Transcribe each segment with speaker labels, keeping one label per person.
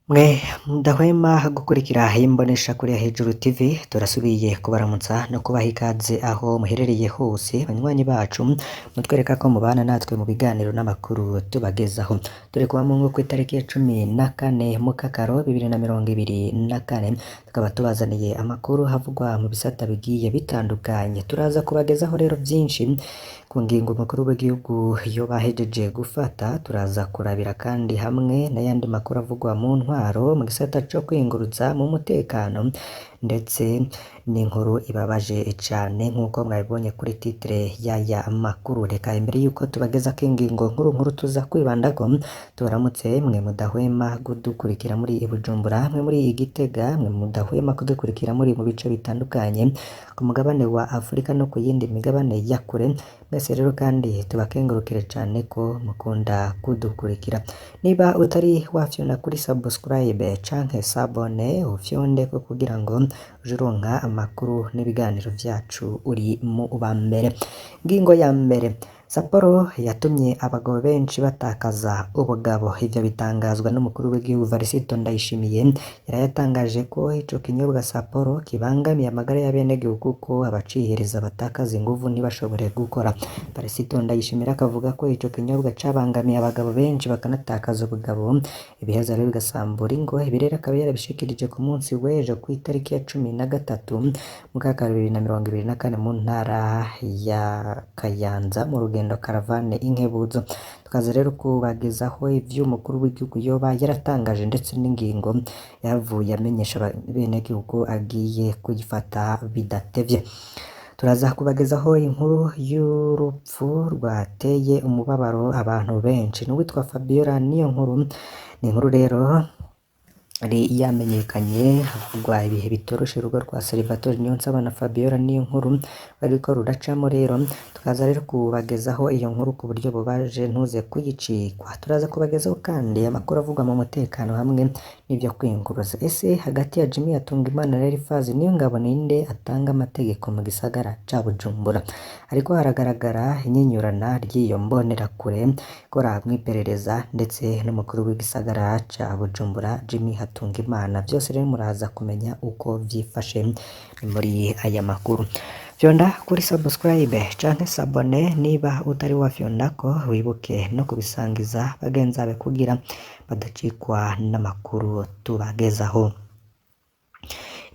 Speaker 1: Mwe mudahwema gukurikira imboneshakure ya Hejuru TV, turasubiye kubaramutsa no kubaha ikaze aho muherereye hose banywanyi bacu, mutwereka ko mubana natwe mu biganiro n'amakuru tubagezaho. Turi kuwa Mungu ku itariki ya 14 Mukakaro 2024, tukaba tubazaniye amakuru havugwa mu bisata bigiye bitandukanye. Turaza kubagezaho rero byinshi ku ngingo mukuru w'igihugu yo bahejeje gufata, turaza kurabira kandi hamwe n'ayandi makuru avugwa mu ntwaro mu gisata cyo kwinguruza mu mutekano, ndetse n'inkuru ibabaje cyane nk'uko mwabibonye kuri titre y'aya makuru. Reka imbere y'uko tubageza ko ingingo nkuru tuza kwibandako, tubaramutse mwe mudahwema kudukurikira muri Bujumbura, mwe muri Gitega, mwe mudahwema kudukurikira muri mu bice bitandukanye ku mugabane wa Afurika no ku yindi migabane ya kure. Mwese rero kandi tubakengurukire cyane ko mukunda kudukurikira. Niba utari wafyona kuri subscribe canke sabone, ufyonde ko kugira ngo uje uronka amakuru n'ibiganiro vyacu uri mu bambere. Ngingo ya mbere, Sapporo yatumye abagabo benshi batakaza ubugabo. Ivyo bitangazwa n'umukuru w'igihugu Varisito Ndayishimiye. Yarayatangaje ko ico kinyobwa Sapporo kibangamiye amagara y'abenegihugu kuko abacihereza batakaza inguvu ntibashobore gukora. Varisito Ndayishimiye akavuga ko ico kinyobwa cabangamiye abagabo benshi bakanatakaza ubugabo, ibiheza rero bigasambura ingo. Ibi rero akaba yarabishikirije ku munsi w'ejo ku itariki ya 13 Mukakaro 2024 mu ntara ya Kayanza mu rugendo karavane Inkebuzo. Tukaza rero kubagezaho ivy'umukuru w'igihugu yoba yaratangaje ndetse n'ingingo yavuye amenyesha abenegihugu agiye kuyifata bidatevye. Turaza kubagezaho inkuru y'urupfu rwateye umubabaro abantu benshi n'uwitwa Fabiola. Niyo nkuru ni inkuru rero ari yamenyekanye havugwa ibihe bitoroshe urugo rwa Salvatore Niyonsaba na Fabiola. Niyo nkuru bariko ruracamo rero, tukaza rero kubagezaho iyo nkuru ku buryo bubaje ntuze kuyicikwa. Turaza kubagezaho kandi amakuru avugwa mu mutekano hamwe n'ivyo kwinguruza. Ese hagati ya Jimmy Hatungimana na Elifazi Niyongabo ninde atanga amategeko mu gisagara ca Bujumbura? Ariko haragaragara inyinyurana ry'iyo mbonerakure ikora mw'iperereza ndetse n'umukuru w'igisagara ca Bujumbura Jimmy Hatungimana. Byose rero muraza kumenya uko vyifashe muri aya makuru. Fyonda kuri subscribe canke sabone niba utari wafyondako, wibuke no kubisangiza bagenzi bawe kugira badacikwa n'amakuru tubagezaho.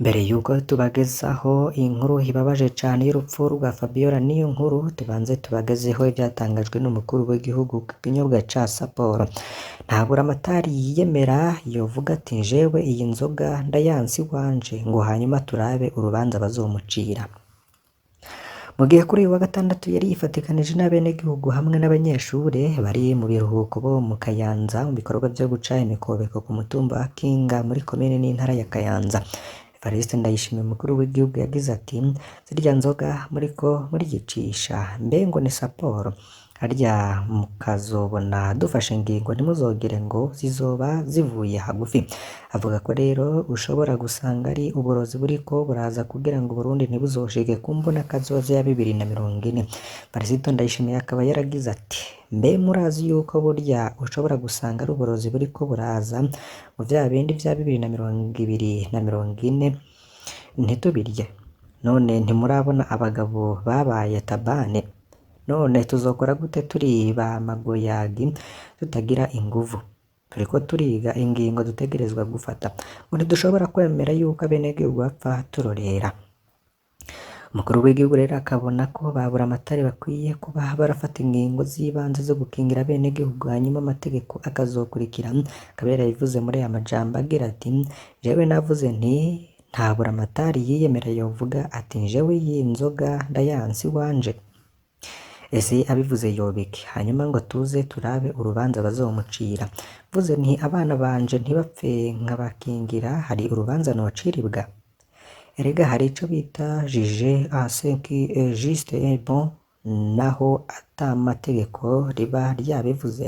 Speaker 1: Mbere yuko tubagezaho inkuru ibabaje cyane y'urupfu rwa Fabiola, niyo nkuru tubanze tubagezeho ibyatangajwe n'umukuru w'igihugu ku kinyobwa ca Sapporo. Ntabura amatari yiyemera yovuga ati jewe iyi nzoga ndayansi wanje, ngo hanyuma turabe urubanza bazomucira. Mu gihe kuri uyu wa gatandatu yari yifatikanije n'abenegihugu hamwe n'abanyeshure bari mu biruhuko bo mu Kayanza mu bikorwa byo guca imikobeko ku mutumba wa Kinga muri komine n'intara ya Kayanza. Evariste Ndayishimiye umukuru w'igihugu yagize ati zirya nzoga muriko muriyicisha mbe ngo ni Sapporo, harya mukazobona dufashe ingingo ntimuzogire ngo zizoba zivuye hagufi. Avuga ko rero ushobora gusanga ari uburozi buriko buraza kugira ngo Burundi ntibuzoshike ku mbona kazoza ya 2040. Varisito Ndayishimiye akaba yaragize ati mbe murazi yuko burya ushobora gusanga ari uburozi buriko buraza mu vya bindi vya 2020 ntitubirye? None ntimurabona abagabo babaye tabane? None tuzokora gute turi ba magoyagi tutagira inguvu? Turiko turiga ingingo dutegerezwa gufata, ngo ntidushobora kwemera yuko abenegihugu bapfa turorera. Umukuru w'igihugu rero akabona ko babura amatari bakwiye kuba barafata ingingo z'ibanze zo gukingira abenegihugu, hanyuma amategeko akazokurikira. Akaba yarabivuze muri aya majambo agira ati jewe navuze nti ntabura amatari yiyemera yovuga ati jewe iyi nzoga ndayansi wanje. Ese abivuze yobike hanyuma ngo tuze turabe urubanza bazomucira. Vuze nti abana banje ntibapfe nkabakingira, hari urubanza nociribwa? Erega hari ico bita juge à ce qui est juste et bon, naho atamategeko riba ryabivuze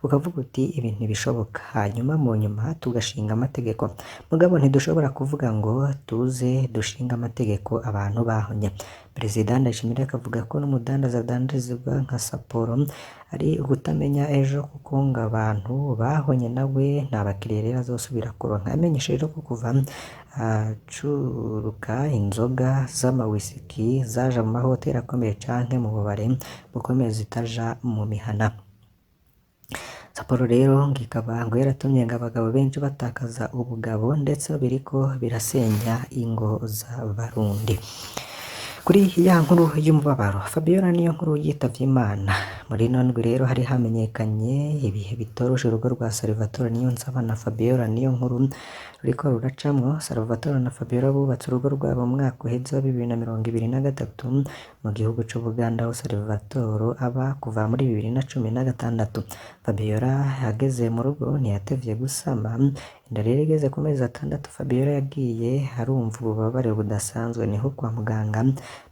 Speaker 1: ukavuga uti ibi ntibishoboka, hanyuma mu nyuma tugashinga amategeko. Mugabo ntidushobora kuvuga ngo tuze dushinga amategeko abantu bahonye. Perezida Ndayishimiye akavuga ko n'umudandaza adandarizwa nka Sapporo ari ukutamenya ejo kuko ngo abantu bahonye nawe nta bakiriya rero azosubira kuronka. Yamenyesheje rero ko kuva acuruka inzoga z'amawisiki zaja mu mahoteli akomeye canke mu bubare bukomeye zitaja mu mihana. Sapporo rero ngikaba ngo yaratumye ngo abagabo benshi batakaza ubugabo ndetse biriko birasenya ingo z'abarundi. Kuri ya nkuru y'umubabaro, Fabiola Niyonkuru yitavye Imana. Muri ino ndwi rero hari hamenyekanye ibihe bitoroshe urugo rwa Salvatore Niyonsaba na Fabiola Niyonkuru ruriko ruracamwo. Salvatore na Fabiola bubatse urugo rwabo mu mwaka uheze wa 2023 mu gihugu c'Ubuganda, aho Salvatore aba kuva muri 2016. Fabiola yageze mu rugo ntiyatevye gusama, inda rero igeze ku mezi 6 Fabiola yagiye arumva ububabare budasanzwe, niho kwa muganga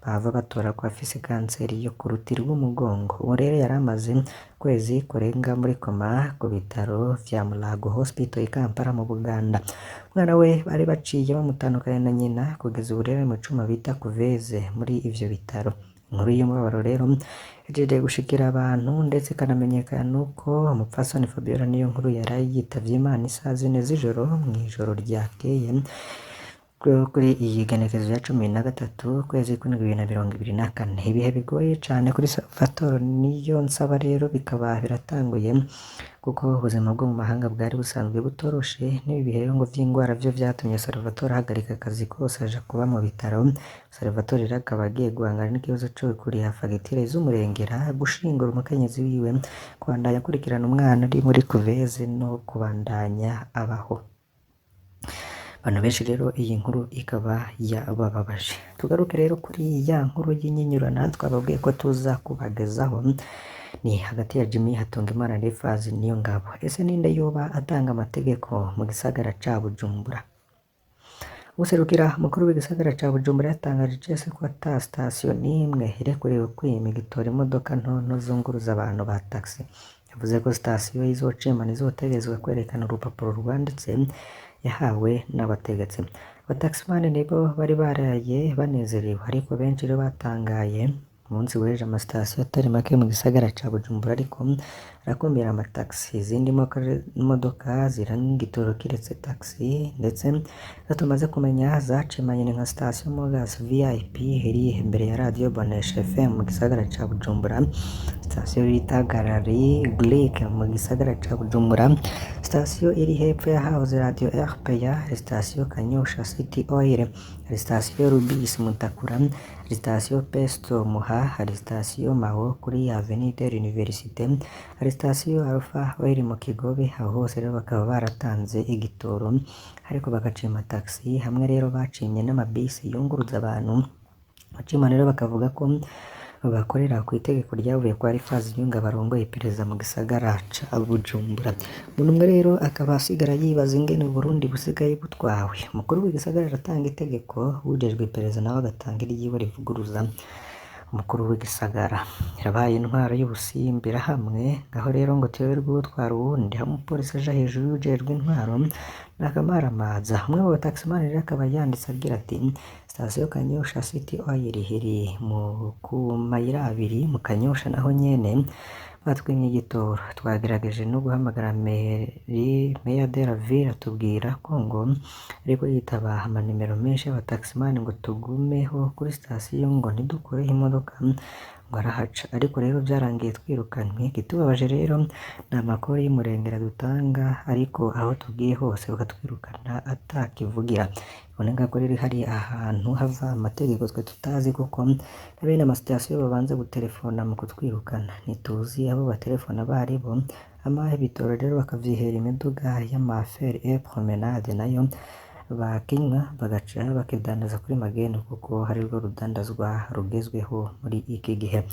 Speaker 1: bava batora ko afise kanseri yo ku ruti rw'umugongo. Uwo rero yari amaze kwezi kurenga muri koma ku bitaro vya Mulago Hospital i Kampala mu Buganda. Umwana we bari baciye bamutandukanye na nyina kugeza ubu rero mu cuma bita kuveze muri ivyo bitaro. Inkuru y'umubabaro rero yajeje gushikira abantu ndetse ikanamenyekana nuko umupfasoni Fabiola Niyonkuru yari yitavye Imana isaha 4 z'ijoro mw'ijoro ryakeye kuri iyi genekerezo ya 13 kwezi kw'indwi 2024. Ibihe bigoye cane kuri Salvatore Niyonsaba rero bikaba biratanguye kuko ubuzima bwo mu mahanga bwari busanzwe butoroshe. N'ibi bihe ngo vy'ingwara vyo vyatumye Salvatore ahagarika akazi kose aja kuba mu bitaro. Salvatore rero akaba agiye guhangana n'ikibazo co kuriha fagitire z'umurengera, gushingura umukenyezi wiwe, kubandanya akurikirana umwana ari muri kuveze no kubandanya abaho. Abantu benshi rero iyi nkuru ikaba yabababaje. Tugaruke rero kuri ya nkuru y'inyinyurana twababwiye ko tuza kubagezaho, ni hagati ya Jimmy Hatungimana na Elifazi Niyongabo. Ese ninde yoba atanga amategeko mu gisagara ca Bujumbura? Userukira mukuru w'igisagara ca Bujumbura yatangaje icese ko ata sitasiyo n'imwe irekuriwe kwima igitora imodoka nto zunguruza abantu ba taxi. Yavuze ko sitasiyo izocimana izotegezwa kwerekana urupapuro rwanditse yahawe n'abategetsi. Abataximani nibo bari baraye banezerewe, ariko benshi rero batangaye umunsi w'ejo amasitasiyo atari make mu gisagara ca Bujumbura ariko arakumira amataxi. Izindi modoka ziranga igitoro kiretse taxi ndetse tumaze kumenya zacimanye nka sitasiyo Mogas VIP iri imbere ya Radio Bonesha FM mu gisagara ca Bujumbura, sitasiyo bita Gallery Glick mu gisagara ca Bujumbura, sitasiyo iri hepfo ya House Radio RPA, sitasiyo Kanyosha City Oil, sitasiyo Rubis Mutakura, sitasiyo Pesto Muha, hari sitasiyo Mao kuri Avenue de l'Université, hari sitasiyo Alpha Oil mu Kigobe. Aho hose rero bakaba baratanze igitoro ariko bagacima taxi. Hamwe rero bacimye n'amabisi yunguruza abantu. Bacima rero bakavuga ko bakorera ku itegeko ryavuye kwa Elifazi Niyongabo barongoye iperereza mu gisagara ca Bujumbura. Umuntu umwe rero akaba asigara yibaza ingene Burundi busigaye butwawe. Umukuru w'igisagara aratanga itegeko, ujejwe iperereza nawe agatanga iryiwe rivuguruza umukuru w'igisagara. Yabaye intwaro y'ubusimbira hamwe, ngaho rero ngo tuyoberwe utwara uwundi, aho umupolisi aja hejuru y'ujejwe intwaro n'akamaramaza. Umwe mu bataximani rero akaba yanditse agira ati sitasiyo Kanyosha City Oil iri mu ku mayira abiri mu Kanyosha, naho nyene batwimye igitoro. Twagerageje no guhamagara Meya de la Ville atubwira ko ngo ariko yitaba amanimero menshi y'abataximani ngo tugumeho kuri sitasiyo ngo ntidukoreho imodoka ngo arahaca, ariko rero byarangiye twirukanywe. Kitubabaje rero ni amakuru y'umurengera dutanga, ariko aho tugiye hose bakatwirukana atakivugira. Boneka ko rero hari ahantu hava amategeko twe tutazi, kuko na bene amasitasiyo babanza gutelefona mu kutwirukana, ntituzi abo batelefona baribo. Amahe bitoro rero bakavyihera imiduga y'amafere et promenade, nayo bakinywa bagaca bakidandaza kuri magendo, kuko hari rwo rudandazwa rugezweho muri iki gihe.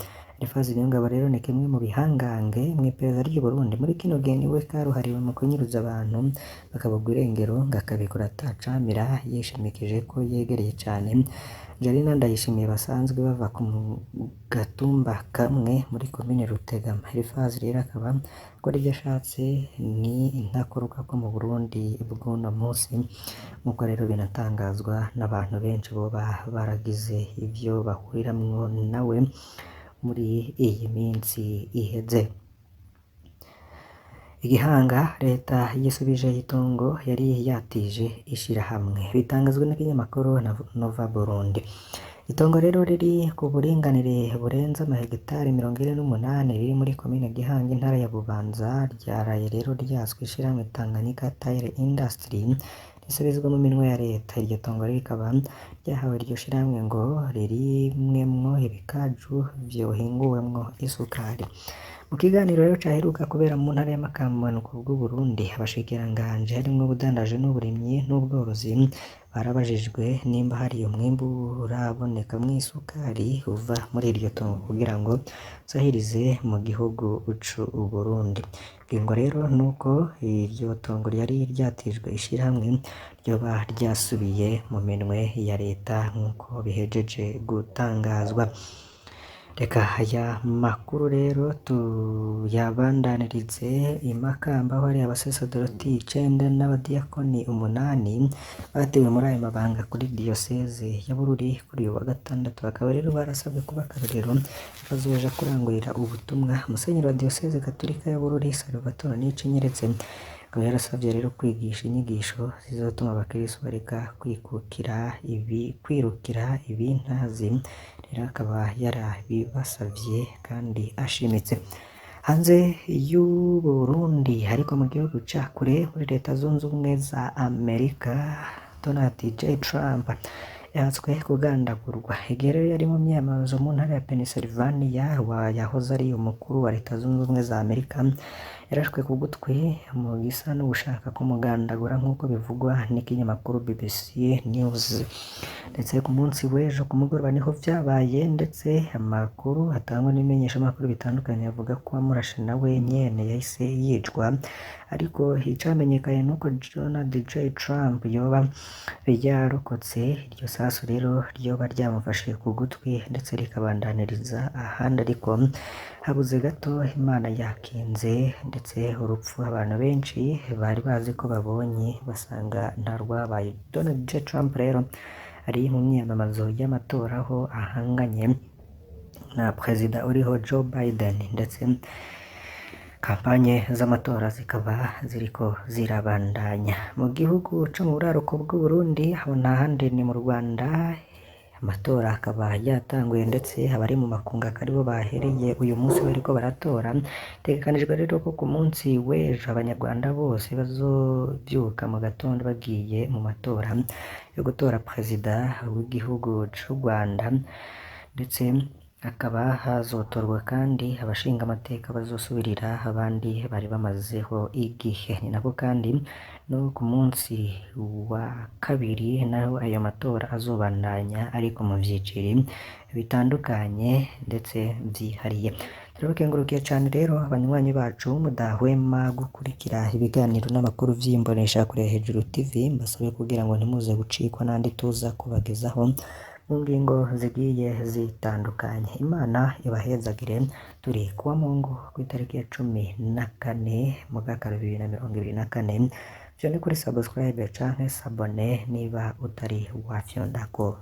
Speaker 1: Elifazi Niyongabo rero ni kimwe mu bihangange mw'iperereza ry'u Burundi. Muri kino gihe niwe karuhariwe mu kunyuruza abantu bakabugwa irengero, ngakabikora atacamira, yishimikije ko yegereye cane Jarina Ndayishimiye basanzwe bava ku gatumba kamwe muri komine Rutegama. Elifazi rero akaba akora ibyo ashatse, ni intakoruka ko mu Burundi bw'uno munsi, nk'uko rero binatangazwa n'abantu benshi boba baragize ibyo bahuriramwo nawe muri iyi minsi iheze. Igihanga leta yisubije itongo yari yatije ishirahamwe, bitangazwa n'ikinyamakuru Nova Burundi. Itongo rero riri ku buringanire burenze amahegitari 48 riri muri komine Gihanga intara ya Bubanza ryaraye rero ryaswe ishirahamwe Tanganyika Tire Industry risubizwa mu minwe ya leta. Iryo tongo rikaba ryahawe iryo shirahamwe ngo ririmwemwo ibikaju vyohinguwemwo isukari. Mu kiganiro rero caheruka kubera mu ntara y'Amakambanuko bw'Uburundi, abashikiranganje harimwo ubudandaje n'uburimyi n'ubworozi barabajijwe nimba hari umwimbu uraboneka mw'isukari uva muri iryo tongo kugira ngo zahirize mu gihugu c'Uburundi. Ingo rero nuko iryo tongo ryari ryatijwe ishirahamwe ryoba ryasubiye mu minwe ya leta nk'uko bihejeje gutangazwa. Reka aya makuru rero tuyabandanirize i Makamba, aho hari abasaseredoti 9 n'abadiyakoni 8 batewe muri ayo mabanga kuri diyoseze ya Bururi kuri uyu wa gatandatu. Bakaba rero barasabwe kuba akarorero bazoja kurangurira ubutumwa. Musenyeri wa diyoseze Gatolika ya Bururi Salvatore Niyikinyeretse akaba yarasabye rero kwigisha inyigisho zizotuma abakristo bareka kwirukira ibintazi. Rero akaba yarabibasavye kandi ashimitse. Hanze y'u Burundi ariko mu gihugu ca kure muri Leta Zunze Ubumwe za Amerika, Donald J. Trump yahatswe kugandagurwa. Igihe rero yari mu myamamazo mu ntara ya Pennsylvania, yahoze ari umukuru wa Leta Zunze Ubumwe za Amerika yarashwe ku gutwi mu gisa n'ugushaka kumugandagura nk'uko bivugwa n'ikinyamakuru BBC News. Ndetse ku munsi w'ejo ku mugoroba niho vyabaye, ndetse amakuru atangwa n'imenyeshamakuru bitandukanye avuga ko amurashe nawe nyene yahise yicwa. Ariko icamenyekanye nuko Donald J. Trump yoba yarokotse. Iryo sasu rero ryoba ryamufashe ku gutwi ndetse rikabandaniriza ahandi, ariko habuze gato Imana yakinze, ndetse urupfu abantu benshi bari bazi ko babonye basanga nta rwabaye. Donald J. Trump rero ari mu myamamazo y'amatora aho ahanganye na perezida uriho Joe Biden, ndetse kampanye z'amatora zikaba ziriko zirabandanya mu gihugu co mu buraruko bw'Uburundi. Aho nta handi ni mu Rwanda. Amatora akaba yatanguye, ndetse abari mu makunga karibo bahereye uyu munsi bariko baratora. Tegekanijwe rero ko ku munsi w'ejo abanyarwanda bose bazovyuka mu gatondo bagiye mu matora yo gutora perezida w'igihugu c'u Rwanda, ndetse hakaba hazotorwa kandi abashinga amateka bazosubirira abandi bari bamazeho igihe. Ni nako kandi no ku munsi wa kabiri naho ayo matora azobandanya ariko mu vyiciri bitandukanye ndetse vyihariye. Turabakengurukiye cane rero abanywanyi bacu mudahwema gukurikira ibiganiro n'amakuru vy'imbonesha kure Hejuru TV. Mbasabe kugira ngo ntimuze gucikwa n'andi tuza kubagezaho mu ngingo zigiye zitandukanye. Imana ibahezagire. Turi kuwa Mungu ku itariki ya 14 mu mwaka 2024. Vyone kuri subscribe canke sabone niba utari wafyondako.